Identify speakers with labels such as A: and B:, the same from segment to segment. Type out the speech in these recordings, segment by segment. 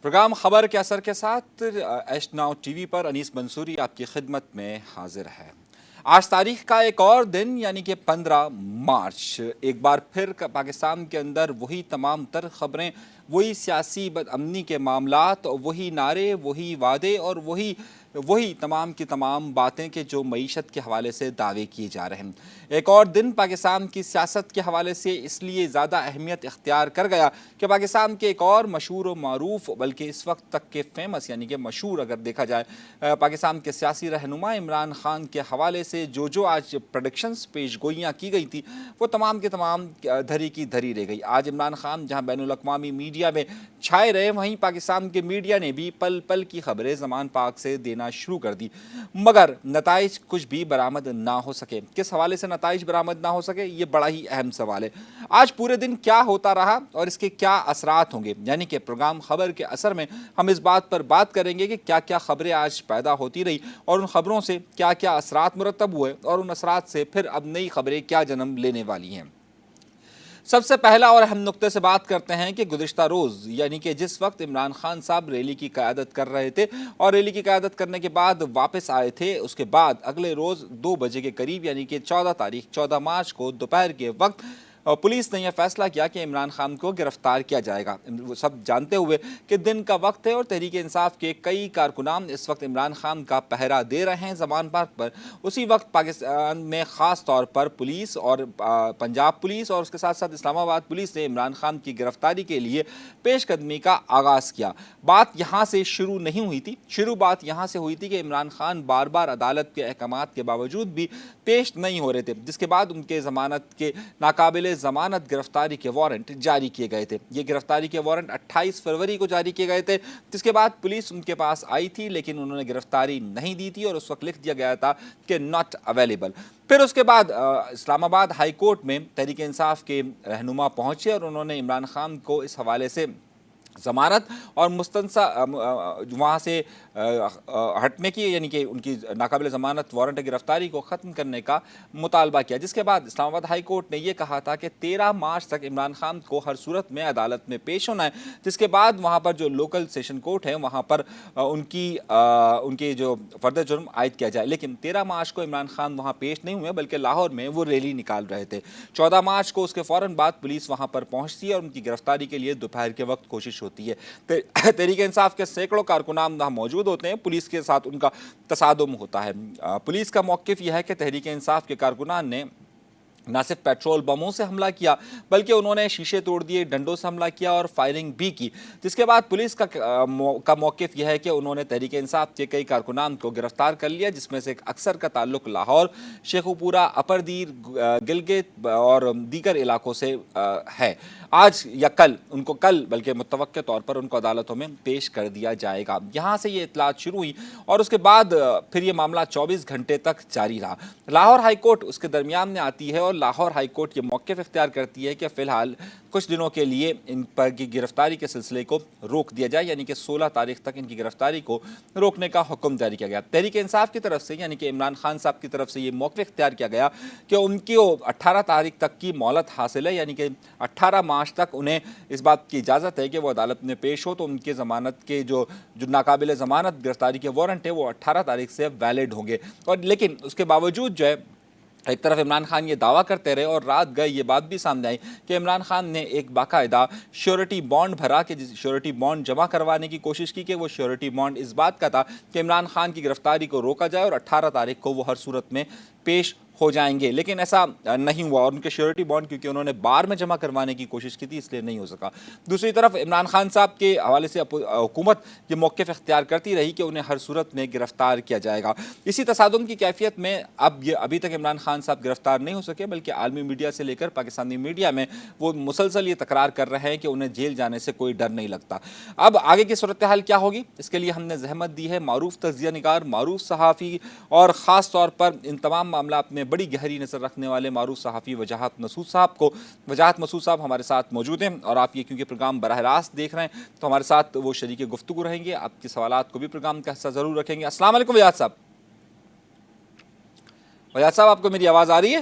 A: Programme खबर के असर के साथ एच नाउ टीवी पर अनीस मंसूरी आपकी खिदमत में हाजिर है। आज तारीख का एक और दिन यानी कि 15 मार्च, एक बार फिर पाकिस्तान के अंदर वही तमाम तर खबरें, वही सियासी बदअमनी के मामलात, वही नारे, वही वादे और वही तमाम की तमाम बातें कि जो मईशत के हवाले से दावे किए जा रहे हैं। एक और दिन पाकिस्तान की सियासत के हवाले से इसलिए ज़्यादा अहमियत इख्तियार कर गया कि पाकिस्तान के एक और मशहूर व मारूफ, बल्कि इस वक्त तक के फेमस यानी कि मशहूर अगर देखा जाए, पाकिस्तान के सियासी रहनुमा इमरान खान के हवाले से जो आज प्रेडिक्शंस पेश गोइयाँ की गई थी वो तमाम के तमाम धरी की धरी रह गई। आज इमरान खान जहाँ बैनुल-अक़वामी मीडिया में छाए रहे, वहीं पाकिस्तान के मीडिया ने भी पल पल की खबरें ज़मान पाक से देना शुरू कर दी, मगर नताइज कुछ भी बरामद ना हो सके। किस हवाले से नताइज बरामद ना हो सके, ये बड़ा ही अहम सवाल है। आज पूरे दिन क्या होता रहा और इसके क्या असरात होंगे, यानी कि प्रोग्राम खबर के असर में हम इस बात पर बात करेंगे कि क्या क्या खबरें आज पैदा होती रही और उन खबरों से क्या क्या असरात मुरतब हुए और उन असरात से फिर अब नई खबरें क्या जन्म लेने वाली हैं। सबसे पहला और अहम नुक्ते से बात करते हैं कि गुज़िश्ता रोज़ यानी कि जिस वक्त इमरान खान साहब रैली की क़यादत कर रहे थे और रैली की क़यादत करने के बाद वापस आए थे, उसके बाद अगले रोज़ 2 बजे के करीब यानी कि 14 मार्च को दोपहर के वक्त पुलिस ने यह फैसला किया कि इमरान खान को गिरफ्तार किया जाएगा। सब जानते हुए कि दिन का वक्त है और तहरीक इंसाफ के कई कारकुनान इस वक्त इमरान खान का पहरा दे रहे हैं ज़मान पाक पर, उसी वक्त पाकिस्तान में ख़ास तौर पर पुलिस और पंजाब पुलिस और उसके साथ साथ इस्लामाबाद पुलिस ने इमरान खान की गिरफ्तारी के लिए पेशकदमी का आगाज़ किया। बात यहाँ से शुरू नहीं हुई थी, बात यहाँ से हुई थी कि इमरान खान बार बार अदालत के अहकामात के बावजूद भी पेश नहीं हो रहे थे, जिसके बाद उनके ज़मानत के नाकाबिल ज़मानत गिरफ्तारी के वारंट जारी किए गए थे। ये गिरफ्तारी के वारंट 28 फरवरी को जारी किए गए थे, जिसके बाद पुलिस उनके पास आई थी लेकिन उन्होंने गिरफ्तारी नहीं दी थी और उस वक्त लिख दिया गया था कि नॉट अवेलेबल। फिर उसके बाद इस्लामाबाद हाई कोर्ट में तहरीक इंसाफ के रहनुमा पहुंचे और उन्होंने इमरान खान को इस हवाले से ज़मानत और मुस्तनसा वहाँ से हटने की यानी कि उनकी नाकाबिल ज़मानत वारंट गिरफ्तारी को ख़त्म करने का मुतालबा किया, जिसके बाद इस्लामाबाद हाई कोर्ट ने यह कहा था कि 13 मार्च तक इमरान खान को हर सूरत में अदालत में पेश होना है, जिसके बाद वहाँ पर जो लोकल सेशन कोर्ट है वहाँ पर उनकी जो फर्दर जुर्म आयद किया जाए। लेकिन 13 मार्च को इमरान खान वहाँ पेश नहीं हुए, बल्कि लाहौर में वो रैली निकाल रहे थे। 14 मार्च को उसके फ़ौरन बाद पुलिस वहाँ पर पहुँचती है और उनकी गिरफ्तारी के लिए दोपहर के वक्त कोशिश होती है। तहरीक इंसाफ के सैकड़ों कारकुनान वहाँ मौजूद होते हैं, पुलिस के साथ उनका तसादुम होता है। पुलिस का मौक़िफ़ यह है कि तहरीक इंसाफ के कारकुनान ने न सिर्फ पेट्रोल बमों से हमला किया बल्कि उन्होंने शीशे तोड़ दिए, डंडों से हमला किया और फायरिंग भी की, जिसके बाद पुलिस का मौक़िफ़ यह है कि उन्होंने तहरीक इंसाफ के कई कारकुनान को गिरफ्तार कर लिया, जिसमें से एक अक्सर का ताल्लुक लाहौर, शेखुपुरा, अपरदीर, गिलगित और दीगर इलाकों से है। आज या कल बल्कि मुतवक्के तौर पर उनको अदालतों में पेश कर दिया जाएगा। यहाँ से ये इतलात शुरू हुई और उसके बाद फिर ये मामला 24 घंटे तक जारी रहा। लाहौर हाई कोर्ट उसके दरमियान में आती है और लाहौर हाई कोर्ट ये मौक़िफ़ इख्तियार करती है कि फ़िलहाल कुछ दिनों के लिए इन पर की गिरफ्तारी के सिलसिले को रोक दिया जाए, यानी कि 16 तारीख तक इनकी गिरफ्तारी को रोकने का हुक्म जारी किया गया। तहरीक इंसाफ की तरफ से यानी कि इमरान खान साहब की तरफ से ये मौक़िफ़ इख्तियार किया गया कि उनकी 18 तारीख तक की मोहलत हासिल है, यानी कि 18 मार्च तक उन्हें इस बात की इजाज़त है कि वो अदालत में पेश हो, तो उनके ज़मानत के जो नाकाबिल ज़मानत गिरफ्तारी के वारंट है वो 18 तारीख से वैलिड होंगे। और लेकिन उसके बावजूद जो है एक तरफ इमरान खान ये दावा करते रहे और रात गए ये बात भी सामने आई कि इमरान खान ने एक बाकायदा श्योरिटी बॉन्ड भरा कि श्योरिटी बॉन्ड जमा करवाने की कोशिश की कि वो श्योरिटी बॉन्ड इस बात का था कि इमरान खान की गिरफ्तारी को रोका जाए और 18 तारीख को वो हर सूरत में पेश हो जाएंगे, लेकिन ऐसा नहीं हुआ और उनके श्योरिटी बॉन्ड क्योंकि उन्होंने बार में जमा करवाने की कोशिश की थी इसलिए नहीं हो सका। दूसरी तरफ इमरान खान साहब के हवाले से हुकूमत ये मौक़िफ़ इख्तियार करती रही कि उन्हें हर सूरत में गिरफ्तार किया जाएगा। इसी तसादुम की कैफियत में अभी तक इमरान खान साहब गिरफ्तार नहीं हो सके, बल्कि आलमी मीडिया से लेकर पाकिस्तानी मीडिया में वो मुसलसल ये तकरार कर रहे हैं कि उन्हें जेल जाने से कोई डर नहीं लगता। अब आगे की सूरत हाल क्या होगी, इसके लिए हमने जहमत दी है मारूफ तज्ज़िया निगार, मारूफ सहाफ़ी और ख़ास तौर पर इन तमाम मामला में बड़ी गहरी नज़र रखने वाले मारूफ सहाफ़ी वजाहत मसूद साहब को। वजाहत मसूद साहब हमारे साथ मौजूद हैं और आप ये क्योंकि प्रोग्राम बराह रास्त देख रहे हैं तो हमारे साथ वो शरीक गुफ्तगू रहेंगे, आपके सवालात को भी प्रोग्राम का हिस्सा ज़रूर रखेंगे। अस्सलाम वालेकुम वजाहत साहब। वजाहत साहब, आपको मेरी आवाज़ आ रही है?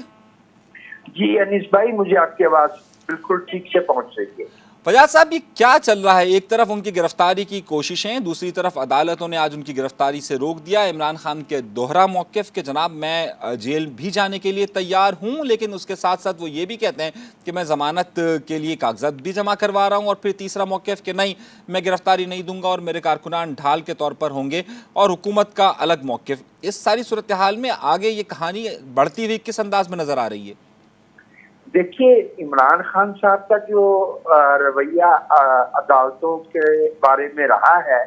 B: जी अनीस भाई, मुझे आपकी आवाज़ बिल्कुल ठीक से पहुँच रही है।
A: फजाद साहब, ये क्या चल रहा है? एक तरफ उनकी गिरफ्तारी की कोशिशें, दूसरी तरफ अदालतों ने आज उनकी गिरफ्तारी से रोक दिया। इमरान खान के दोहरा मौक़िफ़ कि जनाब मैं जेल भी जाने के लिए तैयार हूं, लेकिन उसके साथ साथ वो ये भी कहते हैं कि मैं ज़मानत के लिए कागजात भी जमा करवा रहा हूं। और फिर तीसरा मौक़िफ़ कि नहीं, मैं गिरफ्तारी नहीं दूंगा और मेरे कारकुनान ढाल के तौर पर होंगे, और हुकूमत का अलग मौक़िफ़। इस सारी सूरत हाल में आगे ये कहानी बढ़ती हुई किस अंदाज में नज़र आ रही है?
B: देखिए, इमरान खान साहब का जो रवैया अदालतों के बारे में रहा है,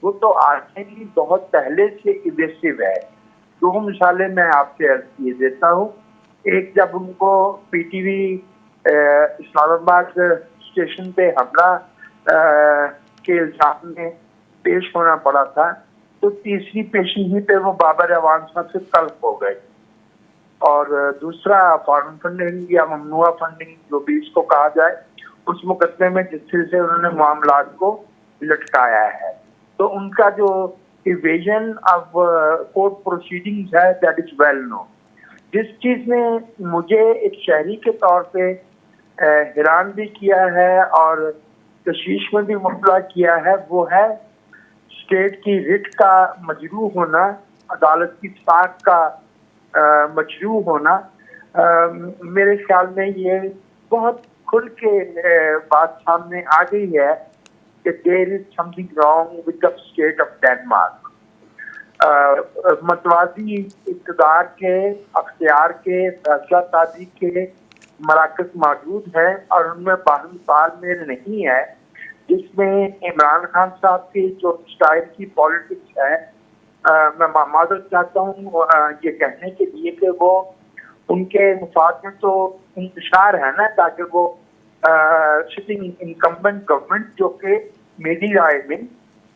B: वो तो आज ही बहुत पहले से इवेसिव है। दो मिसालें मैं आपसे अर्ज किए देता हूँ। एक, जब उनको पीटीवी इस्लामाबाद स्टेशन पे हमला के इल्जाम में पेश होना पड़ा था, तो तीसरी पेशी पे वो बाबर अवान साहब से तल्ख हो गए। और दूसरा, फॉरेन फंडिंग या ममनुआ फंडिंग जो भी इसको कहा जाए, उस मुकदमे में जिस तरह से उन्होंने मामलात को लटकाया है, तो उनका जो इवेजन ऑफ कोर्ट प्रोसीडिंग्स है, दैट इज वेल नोन। जिस चीज ने मुझे एक शहरी के तौर पे हैरान भी किया है और तशवीश में भी मुब्तला किया है, वो है स्टेट की रिट का मजरू होना, अदालत की साख का मजरू होना। मेरे ख्याल में ये बहुत खुल के बात सामने आ गई है कि there is something wrong with the state of Denmark. मतवाजी इक़्तिदार के, अख्तियार के, फैसला साजी के मराकज़ मौजूद हैं और उनमें बाहमी तालमेल नहीं है, जिसमें इमरान खान साहब की जो स्टाइल की पॉलिटिक्स है, मैं माजरत चाहता हूँ ये कहने के लिए कि वो उनके मुफाद में तो इंतशार है ना, ताकि वो सिटिंग इनकम्बेंट गवर्नमेंट, जो कि मेरी राय में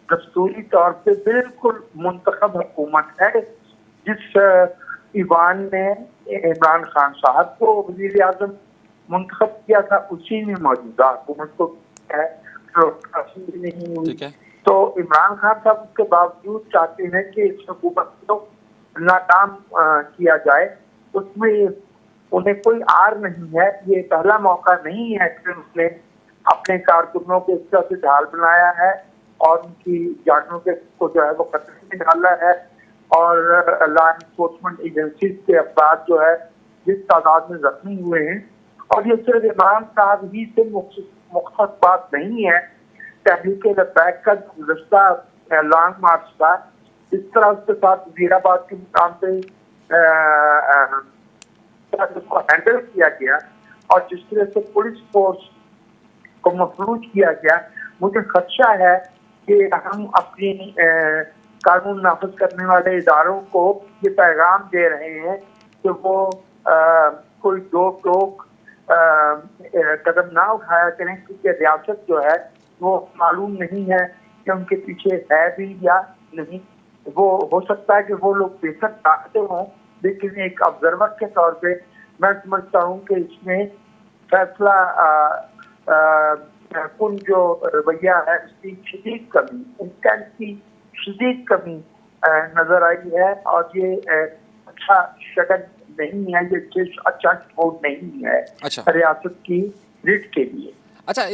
B: दस्तूरी तौर पे बिल्कुल मुंतखब हुकूमत है, जिस ईवान ने इमरान खान साहब को वज़ीर आज़म मुंतखब किया था, उसी में मौजूदा हुकूमत को है नहीं हुई। तो इमरान खान साहब उसके बावजूद चाहते हैं कि इस हुकूमत को नाकाम किया जाए। उसमें उन्हें कोई आर नहीं है। ये पहला मौका नहीं है कि उसने अपने कारकुनों को इस तरह से ढाल बनाया है और उनकी जानों को जो है वो खतरे में डाला है। और लॉ एनफोर्समेंट एजेंसीज के अफराद जो है जिस तादाद में जख्मी हुए हैं, और ये सिर्फ इमरान साहब ही से मुख्तस बात नहीं है। तहरीक लब्बैक का गुज़श्ता लॉन्ग मार्च था, इस तरह उसके साथ वजीराबाद के मुकाम पे उसको हैंडल किया गया और जिस तरह से पुलिस फोर्स को मफलूज किया गया, मुझे खदशा है कि हम अपनी कानून नाफिज करने वाले इदारों को ये पैगाम दे रहे हैं कि वो कोई दो टोक कदम ना उठाया करें, क्योंकि रियासत जो है वो मालूम नहीं है कि उनके पीछे है भी या नहीं। वो हो सकता है कि वो लोग बेहतर चाहते हों, लेकिन एक ऑब्जर्वर के तौर पे मैं समझता हूँ कि इसमें फैसला कुन जो रवैया है उसकी शदीद कमी, इंटेंट की शदीद कमी नजर आई है। और ये अच्छा शगन नहीं है, ये अच्छा रिपोर्ट नहीं है रियासत की रिट के लिए,
A: अच्छा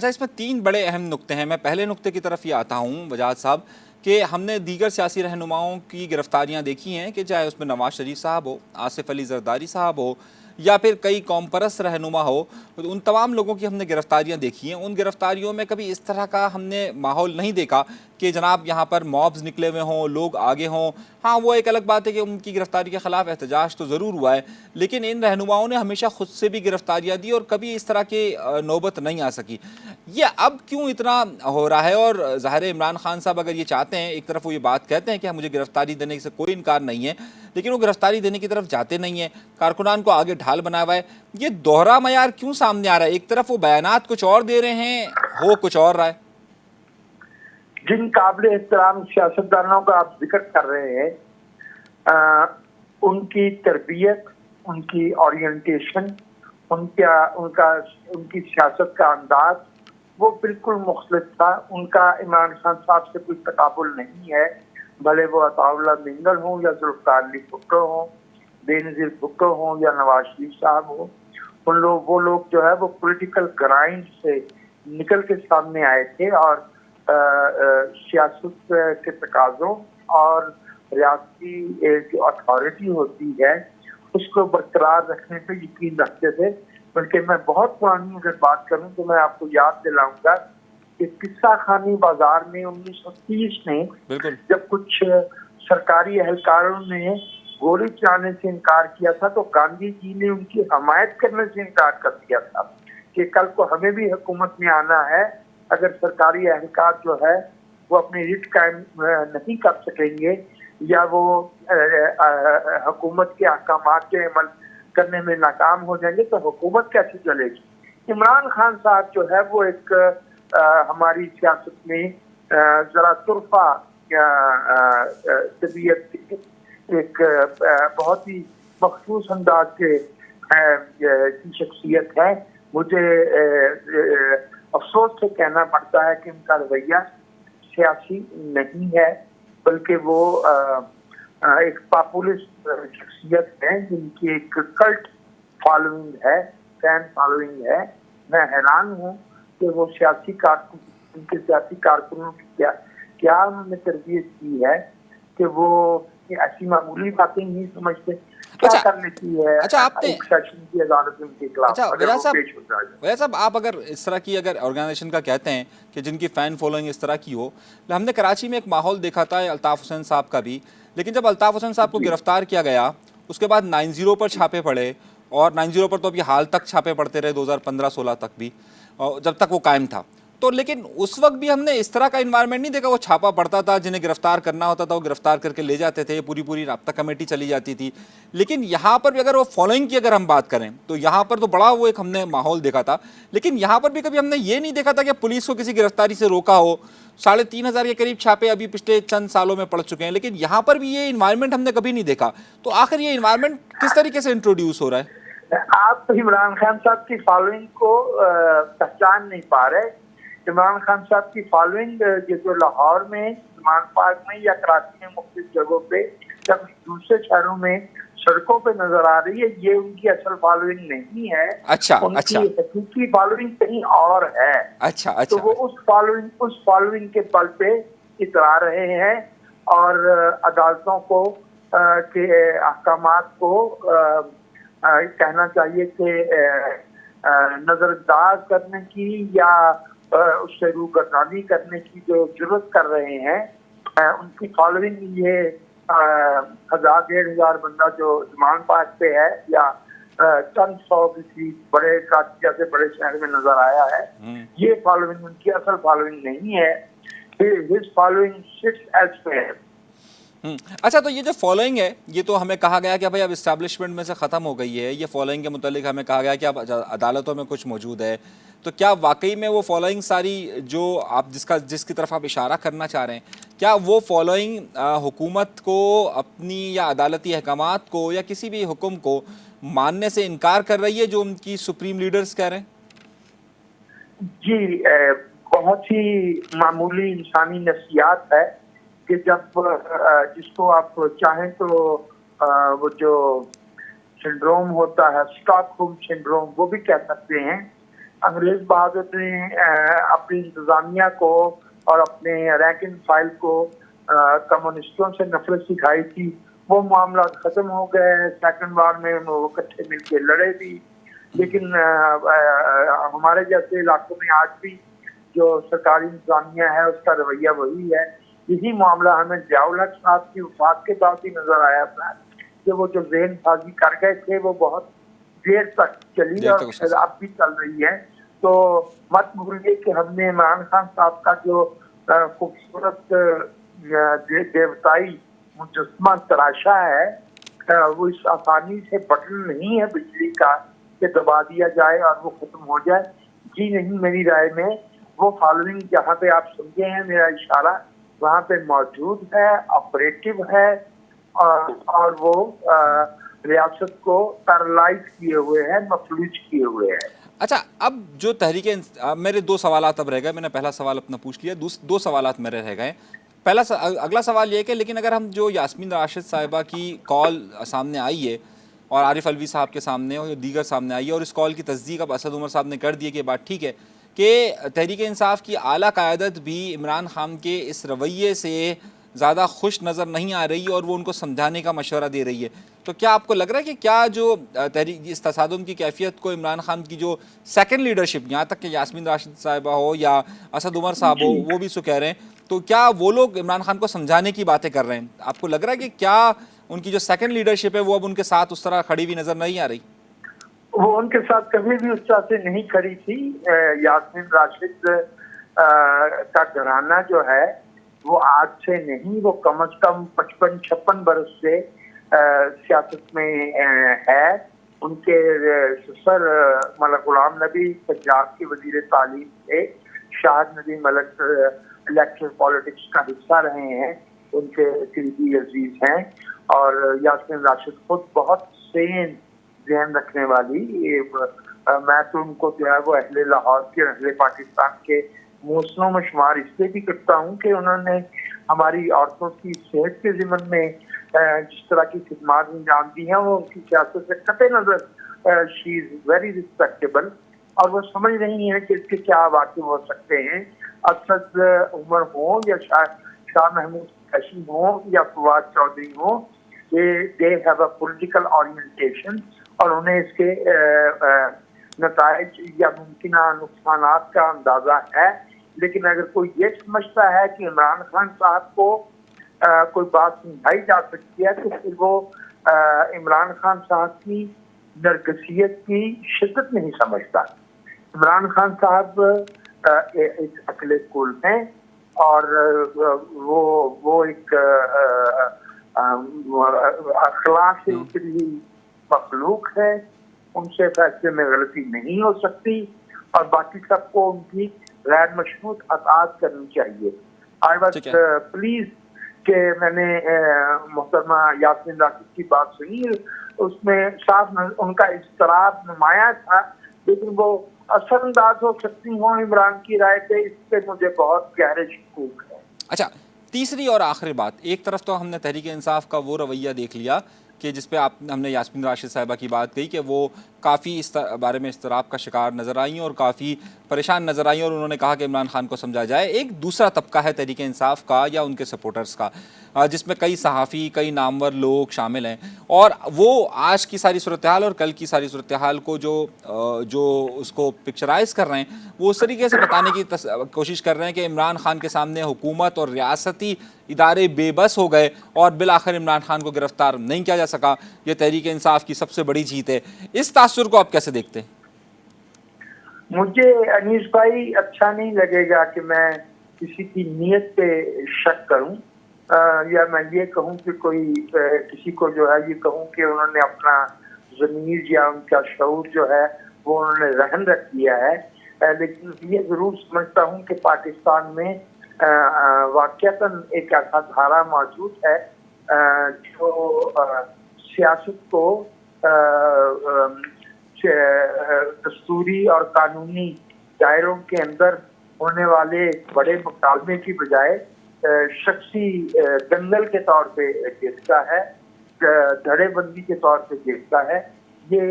A: इसमें तीन बड़े अहम नुक्ते हैं। मैं पहले नुक्ते की तरफ ये आता हूँ वजाद साहब कि हमने दीगर सियासी रहनुमाओं की गिरफ्तारियाँ देखी हैं कि चाहे उसमें नवाज शरीफ साहब हो, आसिफ अली जरदारी साहब हो, या फिर कई कौम परस्त रहनुमा हो, तो उन तमाम लोगों की हमने गिरफ्तारियां देखी हैं। उन गिरफ्तारियों में कभी इस तरह का हमने माहौल नहीं देखा कि जनाब यहाँ पर मॉब्स निकले हुए हों, लोग आगे हों। हाँ, वो एक अलग बात है कि उनकी गिरफ्तारी के ख़िलाफ़ एहतजाज तो ज़रूर हुआ है, लेकिन इन रहनुमाओं ने हमेशा ख़ुद से भी गिरफ्तारियाँ दी और कभी इस तरह की नौबत नहीं आ सकी। ये अब क्यों इतना हो रहा है? और ज़ाहिर इमरान खान साहब अगर ये चाहते हैं, एक तरफ वो ये बात कहते हैं कि मुझे गिरफ्तारी देने से कोई इनकार नहीं है, लेकिन वो गिरफ्तारी देने की तरफ जाते नहीं हैं, कारकुनान को आगे ढाल बना हुआ है। ये दोहरा मयार क्यों सामने आ रहा है? एक तरफ वो बयानात कुछ और दे रहे हैं, हो कुछ और रहा है।
B: जिन काबिल एहतराम सियासतदानों का आप जिक्र कर रहे हैं, उनकी तरबियत, उनकी ओरिएंटेशन, उनकी सियासत का अंदाज वो बिल्कुल मुख्तलिफ था। उनका इमरान खान साहब से कोई तकाबुल नहीं है, भले वो अताउल्लाह मिंगल हों या जुल्फ़िकार अली भुट्टो हों, बेनज़ीर भुट्टो हों या नवाज शरीफ साहब हो। वो लोग जो है वो पॉलिटिकल ग्राइंड से निकल के सामने आए थे और सियासत के तकाजों और रियासती जो अथॉरिटी होती है उसको बरकरार रखने पे यकीन रखते थे। बल्कि मैं बहुत पुरानी अगर बात करूं तो मैं आपको याद दिलाऊंगा कि किस्सा खानी बाजार में 1930 में
A: बिल्कुल
B: जब कुछ सरकारी एहलकारों ने गोली चलाने से इनकार किया था तो गांधी जी ने उनकी हमायत करने से इनकार कर दिया था कि कल को हमें भी हुकूमत में आना है, अगर सरकारी एहलकार जो है वो अपनी रिट कायम नहीं कर सकेंगे या वो हुकूमत के अहकामात के अमल करने में नाकाम हो जाएंगे तो हुकूमत कैसे चलेगी। इमरान खान साहब जो है वो एक हमारी सियासत में जरा तुरफा तबीयत एक बहुत ही मखसूस अंदाज के की शख्सियत है। मुझे अफसोस से कहना पड़ता है कि उनका रवैया सियासी नहीं है बल्कि वो एक पॉपुलिस्ट शख्सियत है जिनकी एक कल्ट फॉलोइंग है, फैन फॉलोइंग है। मैं हैरान हूँ कि वो सियासी कारकुन, उनके सियासी कारकुनों की क्या उन्होंने तरबियत की है कि वो ऐसी मामूली बातें नहीं समझते। क्या करने की है एक सेशन की अदालत उनके खिलाफ अगर वो पेश हो जाए।
A: वैसे साहब आप अगर इस तरह की अगर ऑर्गेनाइजेशन का कहते हैं कि जिनकी फ़ैन फॉलोइंग इस तरह की हो, हमने कराची में एक माहौल देखा था अल्ताफ़ हुसैन साहब का भी, लेकिन जब अल्ताफ़ हुसैन साहब को गिरफ्तार किया गया उसके बाद 90 पर छापे पड़े और 90 पर तो अभी हाल तक छापे पड़ते रहे 2015-16 तक भी, जब तक वो कायम था। तो लेकिन उस वक्त भी हमने इस तरह का इन्वायरमेंट नहीं देखा, वो छापा पड़ता था, जिन्हें गिरफ्तार करना होता था वो गिरफ्तार करके ले जाते थे, पूरी राब्ता कमेटी चली जाती थी। लेकिन यहाँ पर भी अगर वो फॉलोइंग की अगर हम बात करें तो यहाँ पर तो बड़ा वो एक हमने माहौल देखा था, लेकिन यहाँ पर भी कभी हमने ये नहीं देखा था कि पुलिस को किसी गिरफ्तारी से रोका हो। 3,500 के करीब छापे अभी पिछले चंद सालों में पड़ चुके हैं, लेकिन यहाँ पर भी ये इन्वायरमेंट हमने कभी नहीं देखा। तो आखिर ये इन्वायरमेंट किस तरीके से इंट्रोड्यूस हो रहा है?
B: आप इमरान खान साहब की फॉलोइंग को पहचान नहीं पा रहे। इमरान खान साहब की फॉलोइंग ये जो लाहौर में, इस्लाम पार्क में या कराची में मुख्तलिफ जगहों पे या दूसरे शहरों में सड़कों पे नजर आ रही है, ये उनकी असल फॉलोइंग नहीं है। उनकी हकीकी फॉलोइंग कहीं और है। तो वो उस फॉलोइंग के बल पे इतरा रहे हैं और अदालतों को के अहकामात को कहना चाहिए कि नजरअंदाज करने की या उससे रूगर्दानी करने की जो जरूरत कर रहे हैं, उनकी फॉलोइंग ये 1,000-1,500 बंदा जो इस्लाम पार्क पे है या चंद सौ किसी बड़े कराची जैसे बड़े शहर में नजर आया है, ये फॉलोइंग उनकी असल फॉलोइंग नहीं है। His following sits elsewhere.
A: अच्छा, तो ये जो फॉलोइंग है ये तो हमें कहा गया कि भाई अब इस्टेब्लिशमेंट में से ख़त्म हो गई है। ये फॉलोइंग के मुतालिक हमें कहा गया कि अब अदालतों में कुछ मौजूद है। तो क्या वाकई में वो फॉलोइंग सारी जो आप जिसकी तरफ आप इशारा करना चाह रहे हैं, क्या वो फॉलोइंग हुकूमत को अपनी या अदालती अहकामात को या किसी भी हुक्म को मानने से इनकार कर रही है जो उनकी सुप्रीम लीडर्स कह रहे हैं?
B: जी, बहुत ही मामूली इंसानी नफ्सियात है कि जब जिसको आप चाहें तो वो जो सिंड्रोम होता है, स्टॉकहोम सिंड्रोम, वो भी कह सकते हैं। अंग्रेज बहादुर ने अपनी इंतजामिया को और अपने रैंक एंड फाइल को कम्युनिस्टों से नफरत सिखाई थी। वो मामला खत्म हो गए। सेकंड वार में वो इकट्ठे मिलके लड़े भी, लेकिन हमारे जैसे इलाकों में आज भी जो सरकारी इंतजामिया है उसका रवैया वही है। यही मामला हमें जियाउल हक साहब की वफात के बाद ही नजर आया था कि वो जो ज़हन साजी कर गए थे वो बहुत देर तक चली और फिर अब भी चल रही है। तो मत भूलिए कि हमने इमरान खान साहब का जो खूबसूरत देवताई मुजस्मा तराशा है, वो इस आसानी से बटन नहीं है बिजली का कि दबा दिया जाए और वो खत्म हो जाए। जी नहीं, मेरी राय में वो फॉलोइंग जहाँ पे आप समझे हैं मेरा इशारा, वहाँ पे मौजूद है, ऑपरेटिव है और वो रियासत को पैरालाइज किए हुए हैं, मफलूज किए हुए हैं।
A: अच्छा, अब जो तहरीके, मेरे दो सवालात अब रह गए। मैंने पहला सवाल अपना पूछ लिया, दो सवालात मेरे रह गए। अगला सवाल ये है कि लेकिन अगर हम जो यास्मीन राशिद साहिबा की कॉल सामने आई है اور عارف الوی صاحب کے سامنے اور دیگر سامنے آئی ہے، اور اس کال کی تصدیق اب اسد عمر صاحب نے کر دی ہے کہ بات ٹھیک ہے کہ تحریک انصاف کی اعلیٰ قیادت بھی عمران خان کے اس رویے سے زیادہ خوش نظر نہیں آ رہی اور وہ ان کو سمجھانے کا مشورہ دے رہی ہے. تو کیا آپ کو لگ رہا ہے کہ کیا جو تحریک اس تصادم کی کیفیت کو عمران خان کی جو سیکنڈ لیڈرشپ، یہاں تک کہ یاسمین راشد صاحبہ ہو یا اسد عمر صاحب ہو، وہ بھی سو کہہ رہے ہیں، تو کیا وہ لوگ عمران خان کو سمجھانے کی باتیں کر رہے ہیں؟ آپ کو لگ رہا ہے کہ کیا ان کی جو سیکنڈ لیڈرشپ ہے وہ اب ان کے ساتھ اس طرح کھڑی ہوئی نظر نہیں آ رہی؟
B: وہ ان کے ساتھ کبھی بھی اس طرح سے نہیں کھڑی تھی. یاسمین راشد کا گھرانہ جو ہے وہ آج سے نہیں، وہ کم از کم 55-56 برس سے سیاست میں ہے. ان کے سسر ملک غلام نبی پنجاب کے وزیر تعلیم تھے. شاہد نبی ملک الیکٹرل پالیٹکس کا حصہ رہے ہیں، ان کے قریبی عزیز ہیں. اور یاسمین راشد خود بہت سین ذہن رکھنے والی، میں تو ان کو جو ہے وہ اہل لاہور کے، اہل پاکستان کے محسنوں میں شمار اس لیے بھی کرتا ہوں کہ انہوں نے ہماری عورتوں کی صحت کے ضمن میں جس طرح کی خدمات انجام دی ہیں، وہ ان کی سیاست سے قطع نظر شی از ویری ریسپیکٹیبل، اور وہ سمجھ رہی ہیں کہ اس کے کیا واقع ہو سکتے ہیں. اسد عمر ہوں یا شاہ محمود قریشی ہوں یا فواد چودھری ہوں، they have a political orientation, اور انہیں اس کے نتائج یا ممکنہ نقصانات کا اندازہ ہے. لیکن اگر کوئی یہ سمجھتا ہے کہ عمران خان صاحب کو کوئی بات سمجھائی جا سکتی ہے تو پھر وہ عمران خان صاحب کی نرگسیت کی شدت نہیں سمجھتا. عمران خان صاحب ایک عقل کل ہیں، اور وہ ایک اخلاق سے اتری ہوئی مخلوق ہے. ان سے فیصلے میں غلطی نہیں ہو سکتی، اور باقی سب کو ان کی غیر مشروط اطاعت کرنی چاہیے. آئی واز پلیز کہ میں نے محترمہ یاسمین راشد کی بات سنی، اس میں صاف ان کا اضطراب نمایاں تھا، لیکن وہ اثر انداز ہو سکتی ہوں عمران کی رائے پہ، اس پہ مجھے بہت گہرے شکوک ہے.
A: اچھا، تیسری اور آخری بات، ایک طرف تو ہم نے تحریک انصاف کا وہ رویہ دیکھ لیا کہ جس پہ ہم نے یاسمین راشد صاحبہ کی بات کہی کہ وہ کافی اس بارے میں اضطراب کا شکار نظر آئیں اور کافی پریشان نظر آئیں، اور انہوں نے کہا کہ عمران خان کو سمجھا جائے. ایک دوسرا طبقہ ہے تحریک انصاف کا یا ان کے سپورٹرز کا، جس میں کئی صحافی، کئی نامور لوگ شامل ہیں، اور وہ آج کی ساری صورتحال اور کل کی ساری صورتحال کو جو اس کو پکچرائز کر رہے ہیں، وہ اس طریقے سے بتانے کی کوشش کر رہے ہیں کہ عمران خان کے سامنے حکومت اور ریاستی ادارے بے بس ہو گئے اور بالآخر عمران خان کو گرفتار نہیں کیا جا سکا. یہ تحریک انصاف کی سب سے بڑی جیت ہے. اس تاثر کو آپ کیسے دیکھتے ہیں؟
B: مجھے انیس بھائی اچھا نہیں لگے گا کہ میں کسی کی نیت پہ شک کروں، یا میں یہ کہوں کہ کوئی کسی کو جو ہے یہ کہوں کہ انہوں نے اپنا ضمیر یا ان کا شعور جو ہے وہ انہوں نے رہن رکھ دیا ہے. لیکن یہ ضرور سمجھتا ہوں کہ پاکستان میں واقعتاً ایک ایسا دھارا موجود ہے جو سیاست کو دستوری اور قانونی دائروں کے اندر ہونے والے بڑے مکالمے کی بجائے شخصی دنگل کے طور پہ دیکھتا ہے، دھڑے بندی کے طور پہ دیکھتا ہے. یہ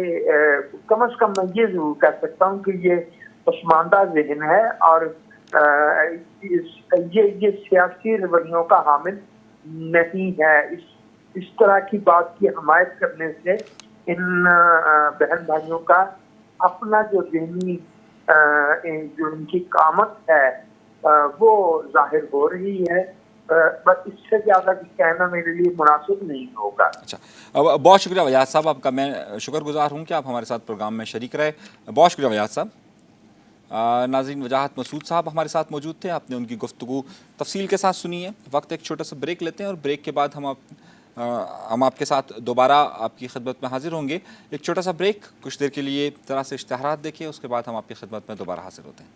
B: کم از کم میں یہ ضرور کہہ سکتا ہوں کہ یہ پسماندہ ذہن ہے، اور یہ سیاسی رویوں کا حامل نہیں ہے. اس طرح کی بات کی حمایت کرنے سے ان بہن بھائیوں کا اپنا جو ذہنی جو ان کی قامت ہے وہ ظاہر ہو رہی ہے. بس اس سے زیادہ کہنا میرے لیے مناسب نہیں ہوگا.
A: اچھا، بہت شکریہ وجاہت صاحب، آپ کا میں شکر گزار ہوں کہ آپ ہمارے ساتھ پروگرام میں شریک رہے. بہت شکریہ وجاہت صاحب. ناظرین، وجاہت مسعود صاحب ہمارے ساتھ موجود تھے، آپ نے ان کی گفتگو تفصیل کے ساتھ سنی ہے. وقت ایک چھوٹا سا بریک لیتے ہیں، اور بریک کے بعد ہم آپ کے ساتھ دوبارہ آپ کی خدمت میں حاضر ہوں گے. ایک چھوٹا سا بریک، کچھ دیر کے لیے ذرا سے اشتہارات دیکھیں، اس کے بعد ہم آپ کی خدمت میں دوبارہ حاضر ہوتے ہیں.